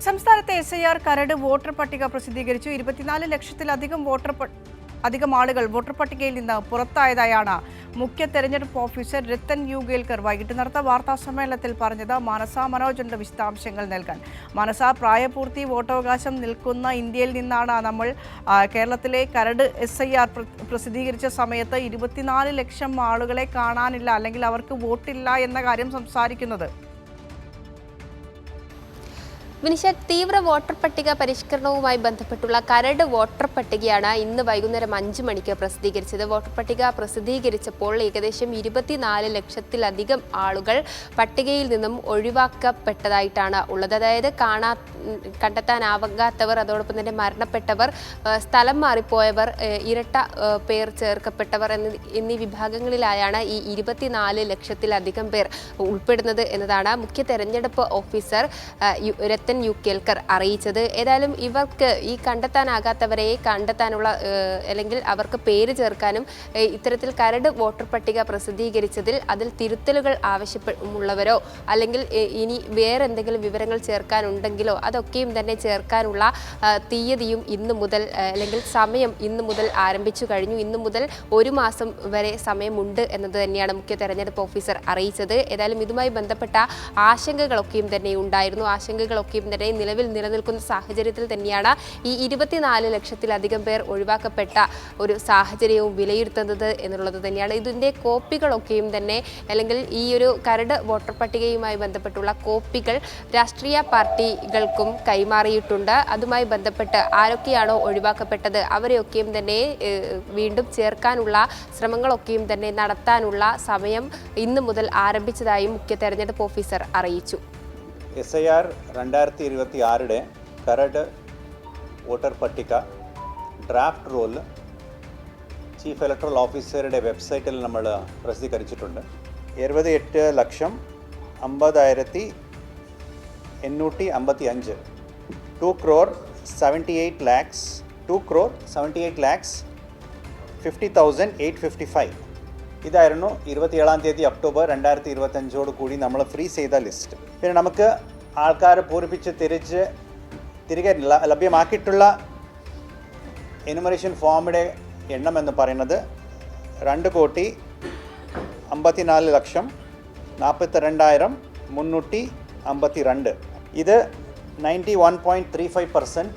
സംസ്ഥാനത്തെ SIR കരട് voter പട്ടിക പ്രസിദ്ധീകരിച്ചു. 24 ലക്ഷത്തിലധികം ആളുകൾ വോട്ടർ പട്ടികയിൽ നിന്ന് പുറത്തായതായാണ് മുഖ്യ തെരഞ്ഞെടുപ്പ് ഓഫീസർ രത്തൻ യു ഗേൽക്കർ വൈകിട്ട് നടത്ത വാർത്താ സമ്മേളനത്തിൽ പറഞ്ഞത്. മാനസ മനോജന്റെ വിശദാംശങ്ങൾ നൽകാൻ. മാനസ, പ്രായപൂർത്തി വോട്ടവകാശം നിൽക്കുന്ന ഇന്ത്യയിൽ നിന്നാണ് നമ്മൾ കേരളത്തിലെ കരട് SIR പ്രസിദ്ധീകരിച്ച സമയത്ത് 24 ലക്ഷം ആളുകളെ കാണാനില്ല, അല്ലെങ്കിൽ അവർക്ക് വോട്ടില്ല എന്ന കാര്യം സംസാരിക്കുന്നത്. വിനിഷ, തീവ്ര വോട്ടർ പട്ടിക പരിഷ്കരണവുമായി ബന്ധപ്പെട്ടുള്ള കരട് വോട്ടർ പട്ടികയാണ് ഇന്ന് വൈകുന്നേരം 5 മണിക്ക് പ്രസിദ്ധീകരിച്ചത്. വോട്ടർ പട്ടിക പ്രസിദ്ധീകരിച്ചപ്പോൾ ഏകദേശം 24 ലക്ഷത്തിലധികം ആളുകൾ പട്ടികയിൽ നിന്നും ഒഴിവാക്കപ്പെട്ടതായിട്ടാണ് ഉള്ളത്. അതായത് കണ്ടെത്താനാവാത്തവർ, അതോടൊപ്പം തന്നെ മരണപ്പെട്ടവർ, സ്ഥലം മാറിപ്പോയവർ, ഇരട്ട പേർ ചേർക്കപ്പെട്ടവർ എന്നീ വിഭാഗങ്ങളിലായാണ് ഈ 24 ലക്ഷത്തിലധികം പേർ ഉൾപ്പെടുന്നത് എന്നതാണ് മുഖ്യ തെരഞ്ഞെടുപ്പ് ഓഫീസർ രത്തൻ യു ഗേൽക്കർ അറിയിച്ചത്. ഏതായാലും ഇവർക്ക് ഈ കണ്ടെത്താനാകാത്തവരെ കണ്ടെത്താനുള്ള അല്ലെങ്കിൽ അവർക്ക് പേര് ചേർക്കാനും ഇത്തരത്തിൽ കരട് വോട്ടർ പട്ടിക പ്രസിദ്ധീകരിച്ചതിൽ അതിൽ തിരുത്തലുകൾ ആവശ്യമുള്ളവരോ അല്ലെങ്കിൽ ഇനി വേറെ എന്തെങ്കിലും വിവരങ്ങൾ ചേർക്കാനുണ്ടെങ്കിലോ അതൊക്കെയും തന്നെ ചേർക്കാനുള്ള തീയതിയും ഇന്നു മുതൽ അല്ലെങ്കിൽ സമയം ഇന്നു മുതൽ ആരംഭിച്ചു കഴിഞ്ഞു. ഇന്നു മുതൽ 1 മാസം വരെ സമയമുണ്ട് എന്നത് തന്നെയാണ് മുഖ്യ തെരഞ്ഞെടുപ്പ് ഓഫീസർ അറിയിച്ചത്. ഏതായാലും ഇതുമായി ബന്ധപ്പെട്ട ആശങ്കകളൊക്കെയും തന്നെ ഉണ്ടായിരുന്നു. ആശങ്കകളൊക്കെയും തന്നെ നിലവിൽ നിലനിൽക്കുന്ന സാഹചര്യത്തിൽ തന്നെയാണ് ഈ 24 ലക്ഷത്തിലധികം പേർ ഒഴിവാക്കപ്പെട്ട ഒരു സാഹചര്യവും വിലയിരുത്തുന്നത് എന്നുള്ളത് തന്നെയാണ്. ഇതിൻ്റെ കോപ്പികളൊക്കെയും തന്നെ അല്ലെങ്കിൽ ഈ ഒരു കരട് വോട്ടർ പട്ടികയുമായി ബന്ധപ്പെട്ടുള്ള കോപ്പികൾ രാഷ്ട്രീയ പാർട്ടികൾക്കും കൈമാറിയിട്ടുണ്ട്. അതുമായി ബന്ധപ്പെട്ട് ആരൊക്കെയാണോ ഒഴിവാക്കപ്പെട്ടത് അവരെയൊക്കെയും തന്നെ വീണ്ടും ചേർക്കാനുള്ള ശ്രമങ്ങളൊക്കെയും തന്നെ നടത്താനുള്ള സമയം ഇന്നു മുതൽ ആരംഭിച്ചതായും മുഖ്യ തെരഞ്ഞെടുപ്പ് ഓഫീസർ അറിയിച്ചു. SIR 2026 കരട് വോട്ടർ പട്ടിക ഡ്രാഫ്റ്റ് റോൾ ചീഫ് ഇലക്ടറൽ ഓഫീസറുടെ വെബ്സൈറ്റിൽ നമ്മൾ പ്രസിദ്ധീകരിച്ചിട്ടുണ്ട്. 28,50,855 2,78,50,855 ഇതായിരുന്നു 27 ഒക്ടോബർ 2025 കൂടി നമ്മൾ ഫ്രീസ് ചെയ്ത ലിസ്റ്റ്. പിന്നെ നമുക്ക് ആൾക്കാർ പൂരിപ്പിച്ച് തിരികെ ലഭ്യമാക്കിയിട്ടുള്ള എനുമറേഷൻ ഫോമിൻ്റെ എണ്ണം എന്ന് പറയുന്നത് 2,54,42,352. ഇത് 91.35%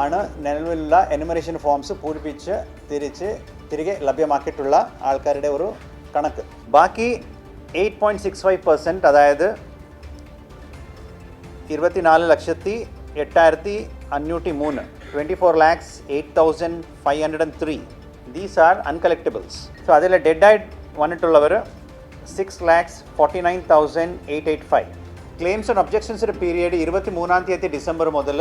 ആണ് നിലവിലുള്ള എനുമറേഷൻ ഫോംസ് പൂരിപ്പിച്ച് തിരികെ ലഭ്യമാക്കിയിട്ടുള്ള ആൾക്കാരുടെ ഒരു കണക്ക്. ബാക്കി 8.65%, അതായത് 24,08,503, 24,08,503. These are അൺകളക്റ്റബിൾസ്. സോ അതിൽ ഡെഡായിട്ട് വന്നിട്ടുള്ളവർ 6,49,885. ക്ലെയിംസ് ആൻഡ് ഒബ്ജെക്ഷൻസിൻ്റെ പീരിയഡ് 23 ഡിസംബർ മുതൽ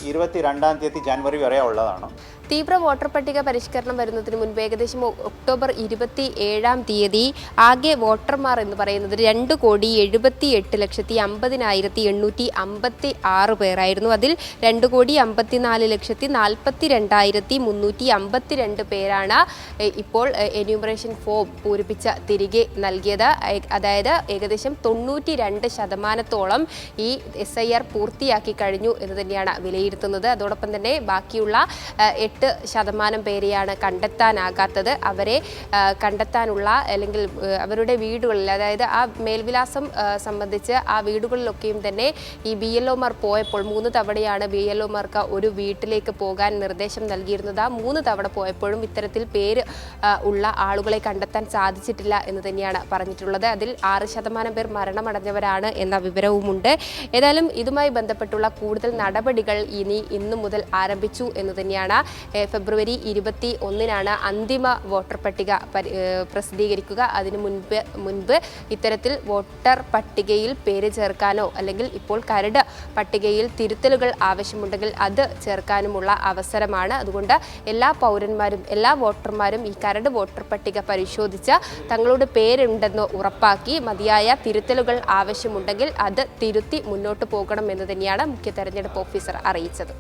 22 ജനുവരി വരെ ഉള്ളതാണ്. തീവ്ര വോട്ടർ പട്ടിക പരിഷ്കരണം വരുന്നതിന് മുൻപ് ഏകദേശം ഒക്ടോബർ 27 ആകെ വോട്ടർമാർ എന്ന് പറയുന്നത് 2,78,50,856 പേരായിരുന്നു. അതിൽ 2,54,42,352 പേരാണ് ഇപ്പോൾ എന്യൂമറേഷൻ ഫോം പൂരിപ്പിച്ച തിരികെ നൽകിയത്. അതായത് ഏകദേശം 92% ഈ SIR പൂർത്തിയാക്കി കഴിഞ്ഞു എന്ന് തന്നെയാണ് വിലയിരുത്തുന്നത്. അതോടൊപ്പം തന്നെ ബാക്കിയുള്ള 8% പേരെയാണ് കണ്ടെത്താനാകാത്തത്. അവരെ കണ്ടെത്താനുള്ള അല്ലെങ്കിൽ അവരുടെ വീടുകളിൽ, അതായത് ആ മേൽവിലാസം സംബന്ധിച്ച് ആ വീടുകളിലൊക്കെയും തന്നെ ഈ BLOമാർ പോയപ്പോൾ 3 തവണയാണ് BLOമാർക്ക് ഒരു വീട്ടിലേക്ക് പോകാൻ നിർദ്ദേശം നൽകിയിരുന്നത്. ആ 3 തവണ പോയപ്പോഴും ഇത്തരത്തിൽ പേര് ഉള്ള ആളുകളെ കണ്ടെത്താൻ സാധിച്ചിട്ടില്ല എന്ന് തന്നെയാണ് പറഞ്ഞിട്ടുള്ളത്. അതിൽ 6% പേർ മരണമടഞ്ഞവരാണ് എന്ന വിവരവുമുണ്ട്. ഏതായാലും ഇതുമായി ബന്ധപ്പെട്ടുള്ള കൂടുതൽ നടപടികൾ ഇന്നു മുതൽ ആരംഭിച്ചു എന്ന് തന്നെയാണ്. ഫെബ്രുവരി 21 അന്തിമ വോട്ടർ പട്ടിക പ്രസിദ്ധീകരിക്കുക. അതിനു മുൻപ് ഇത്തരത്തിൽ വോട്ടർ പട്ടികയിൽ പേര് ചേർക്കാനോ അല്ലെങ്കിൽ ഇപ്പോൾ കരട് പട്ടികയിൽ തിരുത്തലുകൾ ആവശ്യമുണ്ടെങ്കിൽ അത് ചേർക്കാനുമുള്ള അവസരമാണ്. അതുകൊണ്ട് എല്ലാ പൗരന്മാരും, എല്ലാ വോട്ടർമാരും ഈ കരട് വോട്ടർ പട്ടിക പരിശോധിച്ച് തങ്ങളുടെ പേരുണ്ടെന്ന് ഉറപ്പാക്കി മതിയായ തിരുത്തലുകൾ ആവശ്യമുണ്ടെങ്കിൽ അത് തിരുത്തി മുന്നോട്ട് പോകണം എന്ന് തന്നെയാണ് മുഖ്യ തെരഞ്ഞെടുപ്പ് ഓഫീസർ അറിയിച്ചത്.